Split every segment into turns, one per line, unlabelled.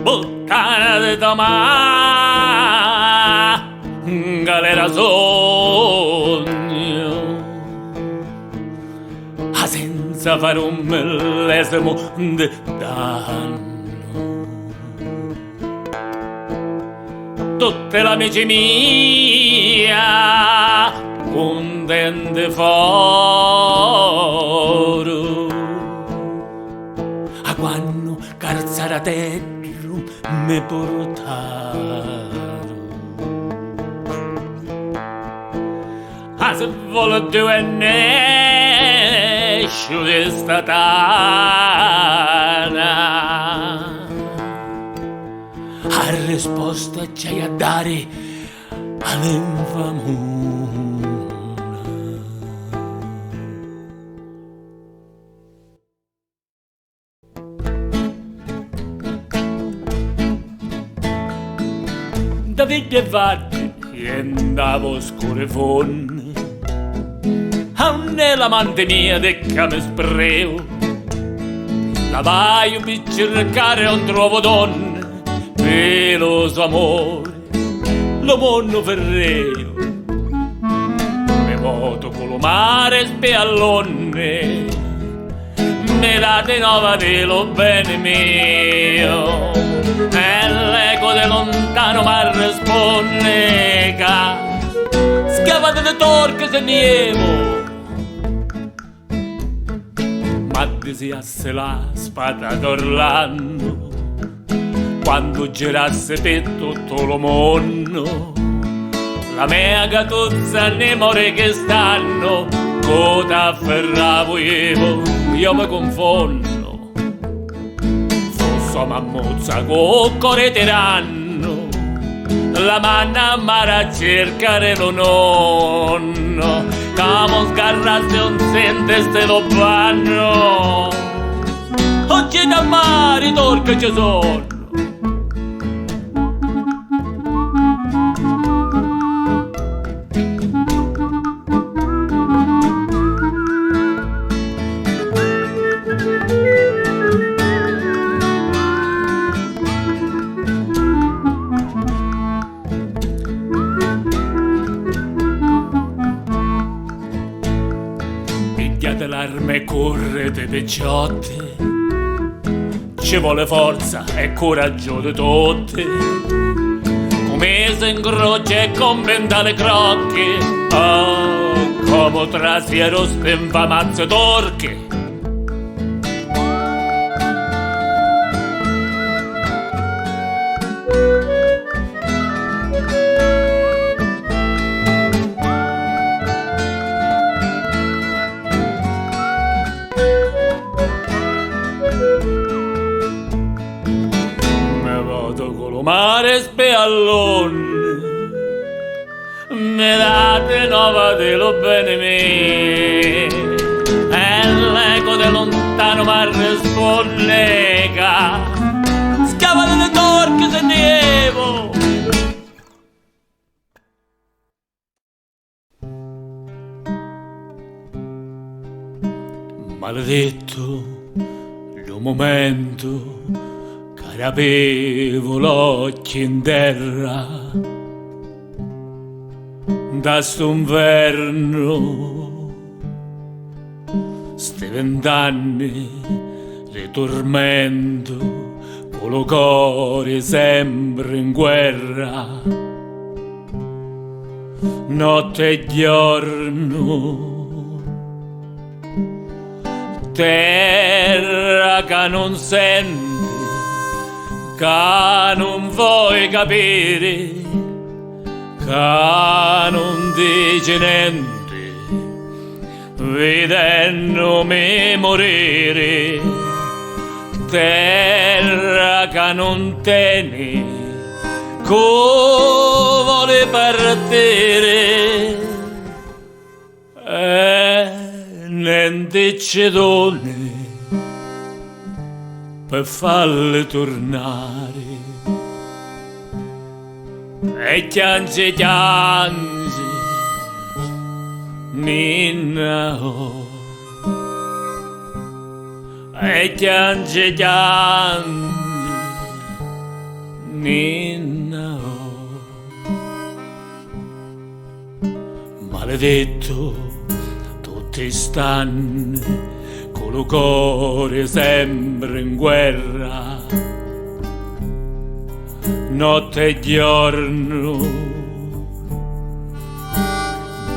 Buttana di domani, galera sogno, senza fare un millesimo di danno. Tutte l'amici mia, contente foro, a quando carzara terra mi portarono. Se vuole tu e nescio di statana, a risposta c'hai a dare all'infamuna. Da vecchie parti andavo scorrefone, a nella mante mia de che mi spreo, la vai per cercare non trovo donne, per lo suo amore lo monno ferreo. Me voto con lo mare spiallone, me la de nova de lo bene mio, e l'eco de lontano ma risponde che scavate de torque se nievo. Ma desiasse la spada d'Orlando quando girasse per tutto lo mondo, la mia gatuzza ne more che stanno, coda afferravo io mi confondo. Fosso mammuzza con core tiranno, la manna mara a cercare lo nonno, come sgarrasse un sente ste lo panno. Oggi da mare torque ci sono, l'arme correte picciotte, ci vuole forza e coraggio di tutte, come se incrocia e conventa le crocche, come trasiero spinfamazze torche. Mare spiallone, me date nova dello bene me, e l'eco de lontano ma risponde che scava le torche se nievo. Maledetto il momento, avevo l'occhio in terra da sto inverno, ste 20 anni di tormento, con lo cuore sempre in guerra, notte e giorno, terra che non sente, che non vuoi capire, che non dice niente, vedendomi morire, terra che non tiene, che vuole partire, e niente ci doni per farle tornare, e chiange ninna e piange Ninna, oh. Maledetto, tutti stanno con il cuore sempre in guerra, notte e giorno.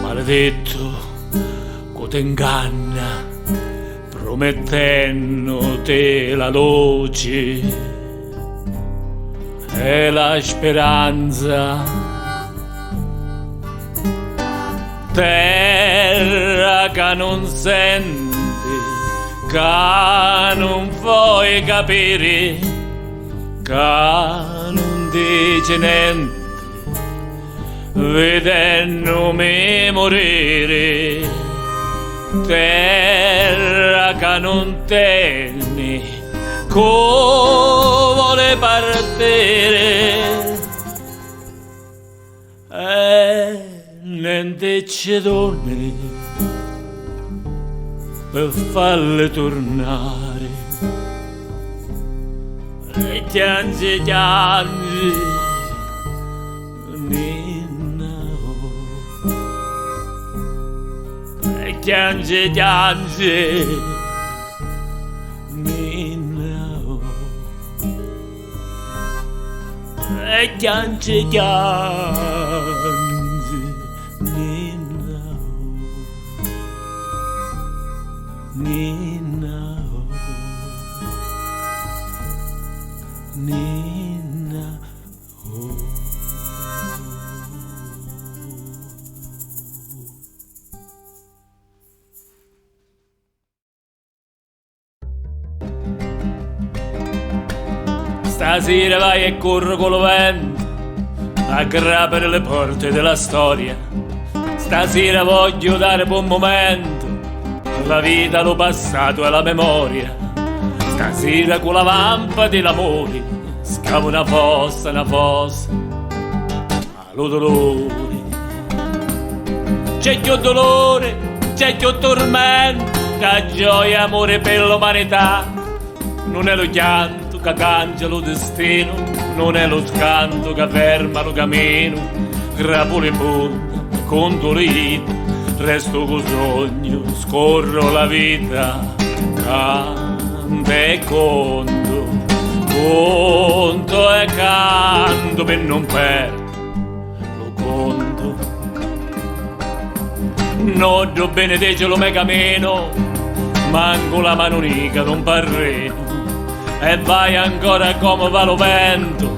Maledetto, che ti inganna, promettendoti la luce e la speranza. Terra che non senti, che non vuoi capire, che non dice niente, vedendomi morire. Terra che non tieni, vuole partire, e niente ci doni per farle tornare. E piange, Ninna, oh. E piange, Ninna, oh. E piange, Ninna, oh. Ninna, oh. Ninna, oh. Stasera vai e corro con lo vento a grappare le porte della storia. Stasera voglio dare buon momento la vita, lo passato e la memoria. Stasera con la vampa dell'amore scavo una fossa, allo dolore. C'è più dolore, c'è più tormento, che gioia e amore per l'umanità. Non è lo pianto che cambia lo destino, non è lo scanto che ferma lo cammino. Grappo le punte, conto le vite, resto con sogno, scorro la vita. Canto e conto e canto per non perdere lo conto. Nodo benedegge lo mega meno, manco la manonica non parreno. E vai ancora come va lo vento,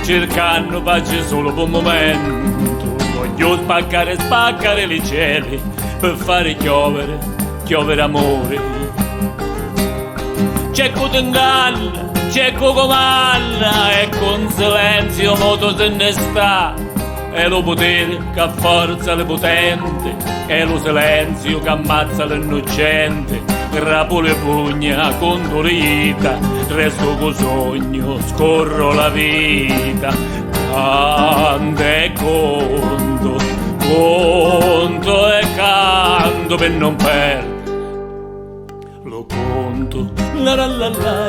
cercando pace solo per un momento. Voglio spaccare le cieli per fare piovere amore. C'è chi ti inganna, c'è chi comanda, e con silenzio moto se ne sta. È lo potere che forza le potenti, è lo silenzio che ammazza l'innocente. Grappo le pugna contro le dita, resto con sogno, scorro la vita. Canto e conto e canto per non perdere lo conto. La la la la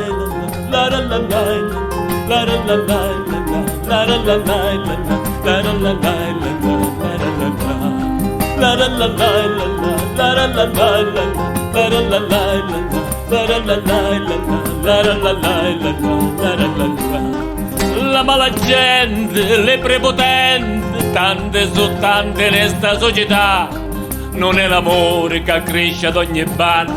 la la la la la la la la la la la la mala gente, le prepotenti, tante su tante in sta società. Non è l'amore che cresce ad ogni banda,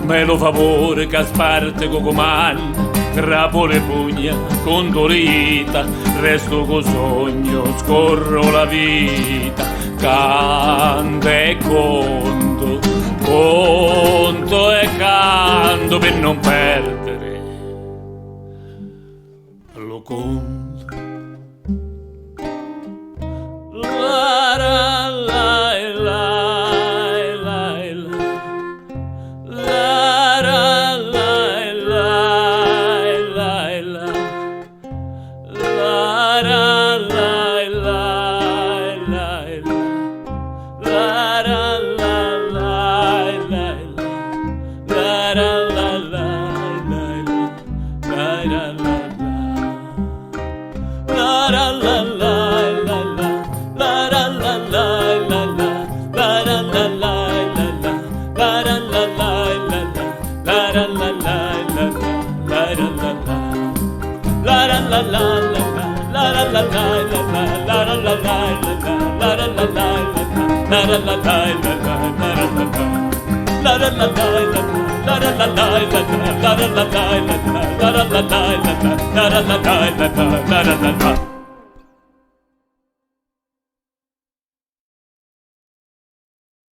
ma è lo favore che sparte con comandi. Grappo le pugna, conto le dita, resto con sogno, scorro la vita. Canto e conto e canto per non perdere lo conto. La la la la la la la la la la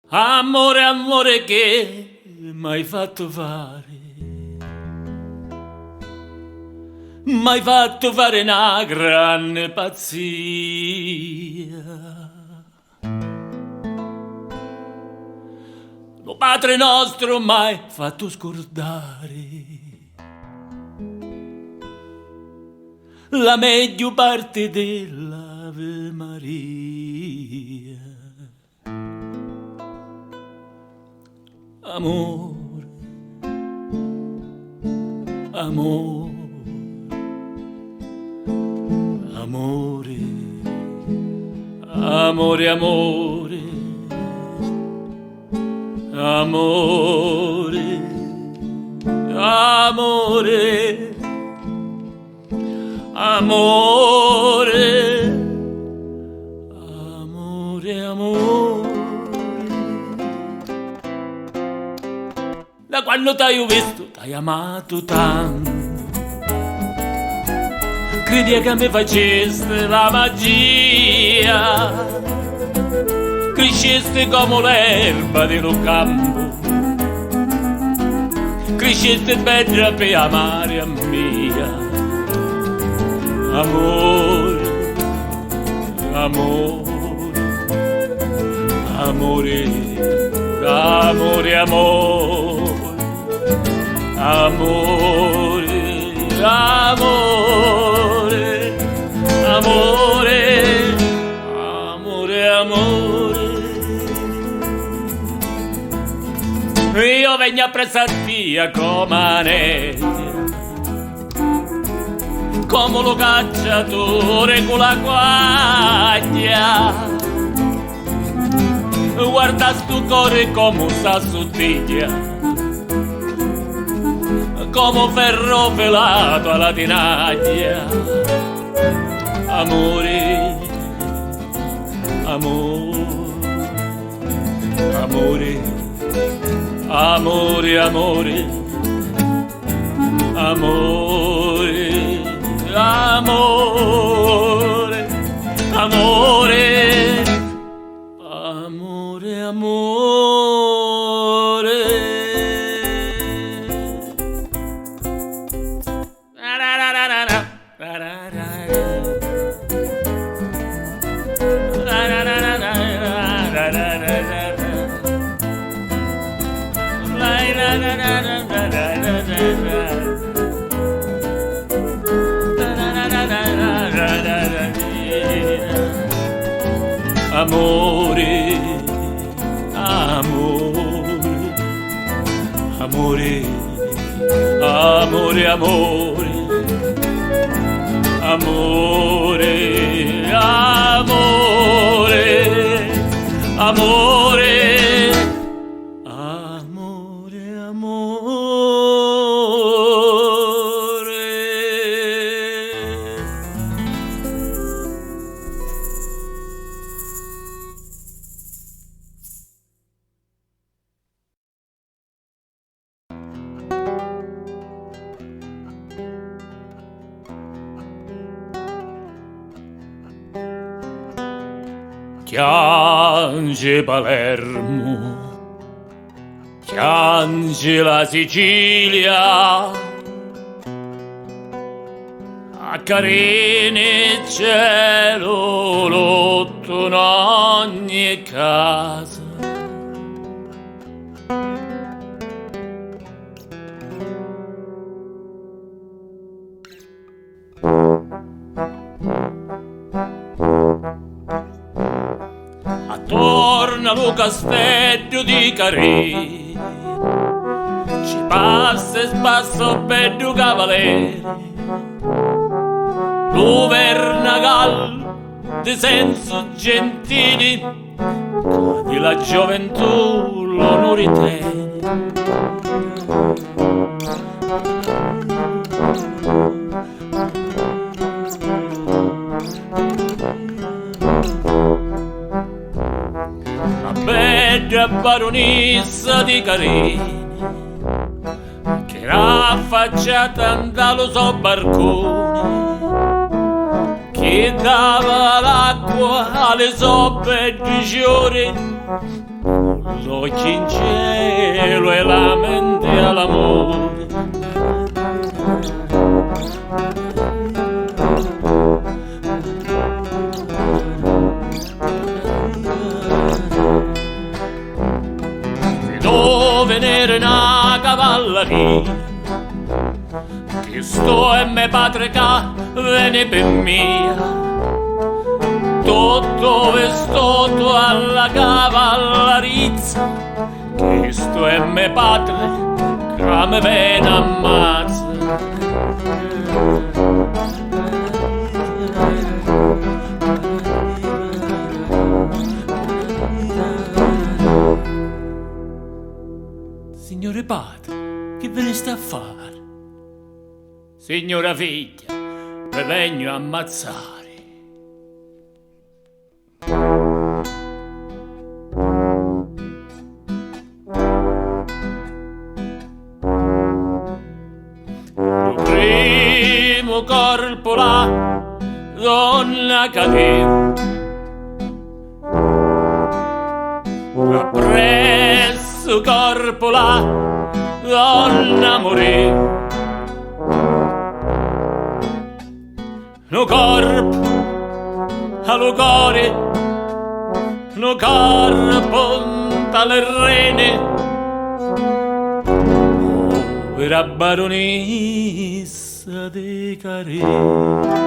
Amore, amore che m'hai fatto fare, m'hai fatto fare una grande pazzia. Lo Padre nostro m'hai fatto scordare, la meglio parte dell'Ave Maria. Amore, amore, amore, amore, amore, amore, amore, amore, amore, amore. Da quando t'hai visto, t'hai amato tanto, credi che mi faceste la magia, cresceste come l'erba dello campo, cresceste bella per amare a mia. Amore, amore, amore, amore, amore. Amore, amore, amore, amore, amore. Io vengo a pressarti come anelli, come lo cacciatore con la guaglia. Guarda sto cuore come sta sottiglia, come ferro pelato alla tinaglia. Amore, amore, amore, amore, amore, amore, amore, amore, amore, amore. Amore, amore, amore, amore, amore, amore, amore, amore, amore, amore. Piange Palermo, piange la Sicilia, accarena il cielo lotto in ogni casa. Attorno allo castello di Carè ci passa e spassa per due cavalieri, lo vernagal di senso gentili di la gioventù l'onore tiene. baronessa di Carini, che era affacciata dallo suo barcone, che dava l'acqua alle sue peggiori, l'occhio in cielo e la mente all'amore. Venere una cavalleria, che sto è me padre ca vene per mia, tutto vestuto alla cavallerizza, che sto è me padre ca me vene ammazza. Signore padre, che ve ne sta a fare? Signora figlia, ve vengo a ammazzare. Il primo corpo là, donna cadeva, appresso corpo là, donna morì. No corpo, allo cuore, no corpo dalle rene, povera baronessa di Carini.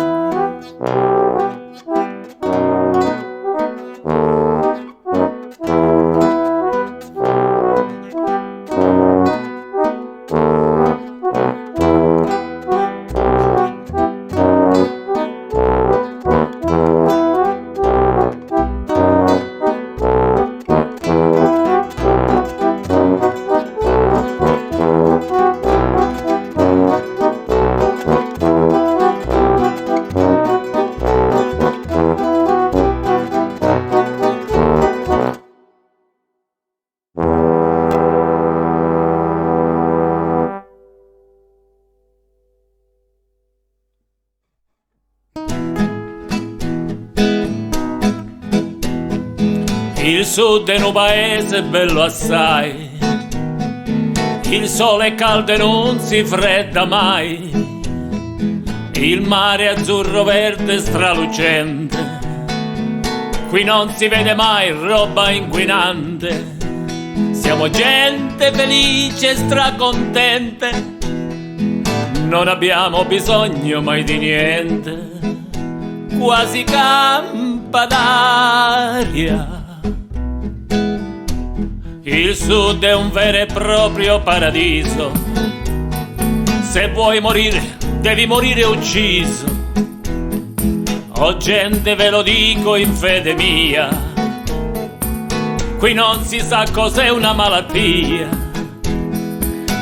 Il sud è un paese bello assai, il sole è caldo e non si fredda mai, il mare azzurro verde stralucente, qui non si vede mai roba inquinante, siamo gente felice e stracontente, non abbiamo bisogno mai di niente, quasi campa d'aria. Il sud è un vero e proprio paradiso, se vuoi morire devi morire ucciso. Oh gente, ve lo dico in fede mia, qui non si sa cos'è una malattia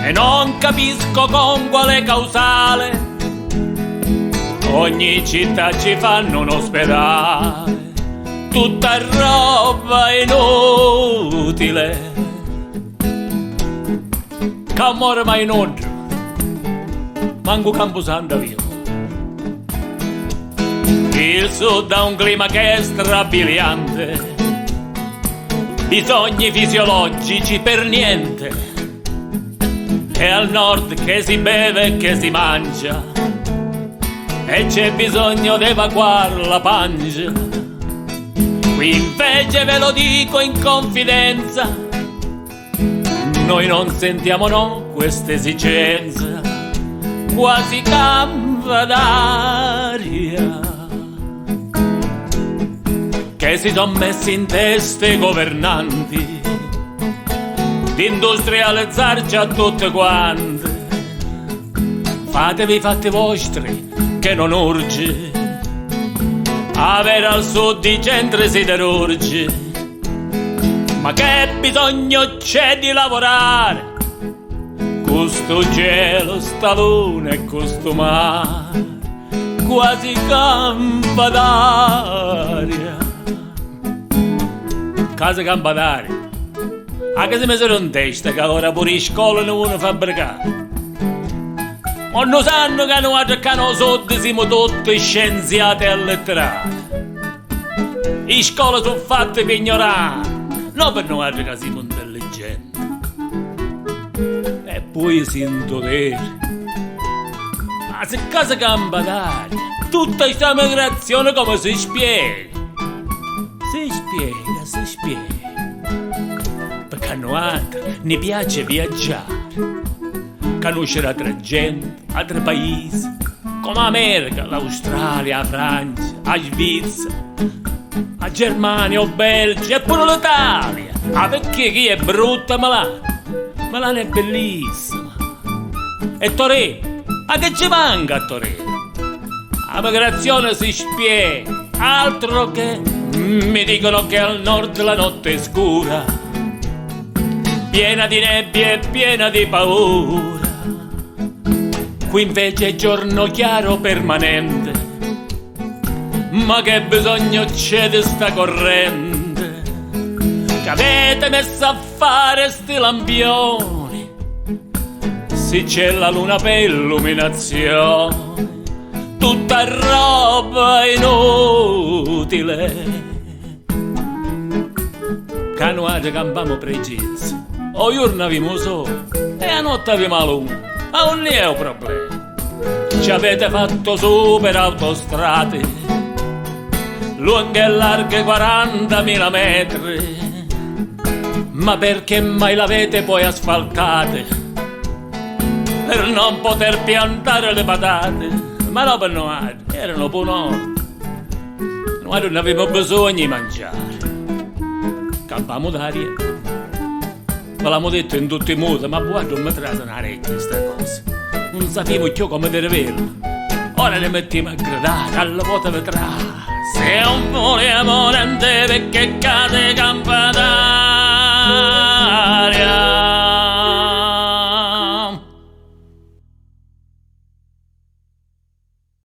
e non capisco con quale causale ogni città ci fanno un ospedale, tutta roba inutile, camore mai inoltre, manco Camposanto via. Il sud ha un clima che è strabiliante, bisogni fisiologici per niente, e al nord che si beve e che si mangia, e c'è bisogno di evacuare la pancia. Qui invece ve lo dico in confidenza, noi non sentiamo no questa esigenza, quasi campa d'aria, che si sono messi in testa i governanti di industrializzarci a tutte quante. Fatevi i fatti vostri che non urge avere al sud i centri siderurgici, ma che bisogno c'è di lavorare, questo cielo, sta luna e questo mare, quasi campa d'aria. Casa campa d'aria, Anche se mi sono in testa che ora pure in scuola non vanno fabbricare. Ma non sanno che noi che non soldi siamo tutti scienziati e letterati. Le scuole sono fatte per ignorare, non per noi che siamo intelligenti. E poi sento dire, ma se casa campa d'aria, tutta questa migrazione come si spiega? Si spiega. Perché a noi ne piace viaggiare, conoscere altra gente, altri paesi, come l'America, l'Australia, la Francia, la Svizzera, la Germania, il Belgio e pure l'Italia. Ah, perché chi è brutta Milano è bellissima. E Torino? Ma che ci manca a Torino? La migrazione si spiega, altro che mi dicono che al nord la notte è scura, piena di nebbie e piena di paura. Qui invece è giorno chiaro permanente, ma che bisogno c'è di sta corrente che avete messo a fare sti lampioni? Se c'è la luna per illuminazione, tutta roba inutile. Che noi cambiamo precisi, o giorno abbiamo solo e a notte abbiamo la luna, ma non è un problema. Ci avete fatto super autostrade, lunghe e larghe 40.000 metri, ma perché mai l'avete poi asfaltate? Per non poter piantare le patate? Ma no, per noi erano buoni. Noi non avevamo bisogno di mangiare. Campavamo d'aria. Ve l'abbiamo detto in tutti i modi, ma guarda, non mi trasa una orecchia questa cosa. Non sapevo più come dirvelo. Ora le mettiamo a gridare, alla volta vedrà. Se un po' di amore perché cade campa